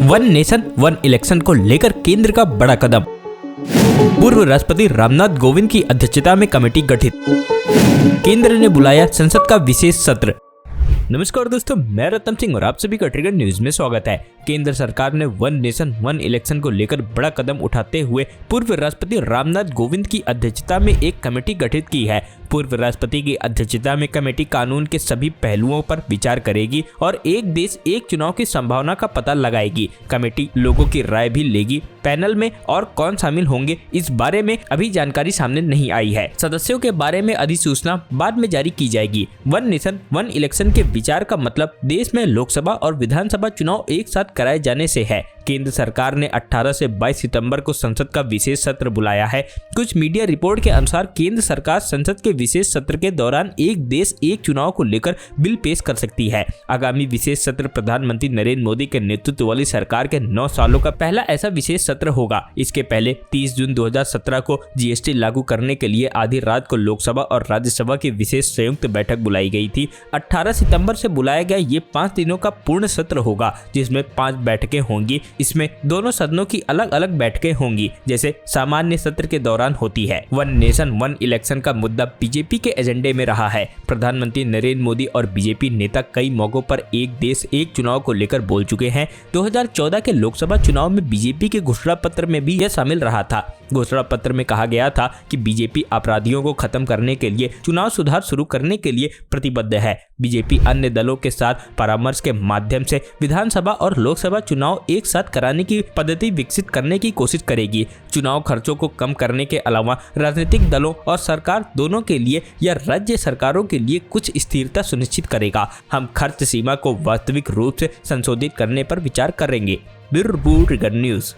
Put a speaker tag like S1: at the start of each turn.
S1: One nation one election को लेकर केंद्र का बड़ा कदम। पूर्व राष्ट्रपति रामनाथ कोविंद की अध्यक्षता में कमेटी गठित। केंद्र ने बुलाया संसद का विशेष सत्र। नमस्कार दोस्तों, मैं रतन सिंह और आप सभी का ट्रिगर न्यूज में स्वागत है। केंद्र सरकार ने वन नेशन वन इलेक्शन को लेकर बड़ा कदम उठाते हुए पूर्व राष्ट्रपति रामनाथ कोविंद की अध्यक्षता में एक कमेटी गठित की है। पूर्व राष्ट्रपति की अध्यक्षता में कमेटी कानून के सभी पहलुओं पर विचार करेगी और एक देश एक चुनाव की संभावना का पता लगाएगी। कमेटी लोगों की राय भी लेगी। पैनल में और कौन शामिल होंगे इस बारे में अभी जानकारी सामने नहीं आई है। सदस्यों के बारे में अधिसूचना बाद में जारी की जाएगी। वन नेशन वन इलेक्शन के विचार का मतलब देश में लोकसभा और विधानसभा चुनाव एक साथ कराए जाने से है। केंद्र सरकार ने 18 से 22 सितंबर को संसद का विशेष सत्र बुलाया है। कुछ मीडिया रिपोर्ट के अनुसार केंद्र सरकार संसद के विशेष सत्र के दौरान एक देश एक चुनाव को लेकर बिल पेश कर सकती है। आगामी विशेष सत्र प्रधानमंत्री नरेंद्र मोदी के नेतृत्व वाली सरकार के 9 सालों का पहला ऐसा विशेष सत्र होगा। इसके पहले 30 जून 2017 को जीएसटी लागू करने के लिए आधी रात को लोकसभा और राज्यसभा की विशेष संयुक्त बैठक बुलाई गई थी। 18 सितंबर से बुलाया गया ये 5 दिनों का पूर्ण सत्र होगा, जिसमें 5 बैठकें होंगी। इसमें दोनों सदनों की अलग अलग बैठकें होंगी, जैसे सामान्य सत्र के दौरान होती है। वन नेशन वन इलेक्शन का मुद्दा बीजेपी के एजेंडे में रहा है। प्रधानमंत्री नरेंद्र मोदी और बीजेपी नेता कई मौकों पर एक देश एक चुनाव को लेकर बोल चुके हैं। 2014 के लोकसभा चुनाव में बीजेपी के घोषणा पत्र में भी यह शामिल रहा था। घोषणा पत्र में कहा गया था कि बीजेपी अपराधियों को खत्म करने के लिए चुनाव सुधार शुरू करने के लिए प्रतिबद्ध है। बीजेपी अन्य दलों के साथ परामर्श के माध्यम से विधानसभा और लोकसभा चुनाव एक साथ कराने की पद्धति विकसित करने की कोशिश करेगी। चुनाव खर्चों को कम करने के अलावा राजनीतिक दलों और सरकार दोनों के लिए या राज्य सरकारों के लिए कुछ स्थिरता सुनिश्चित करेगा। हम खर्च सीमा को वास्तविक रूप से संशोधित करने पर विचार करेंगे। Bureau report news.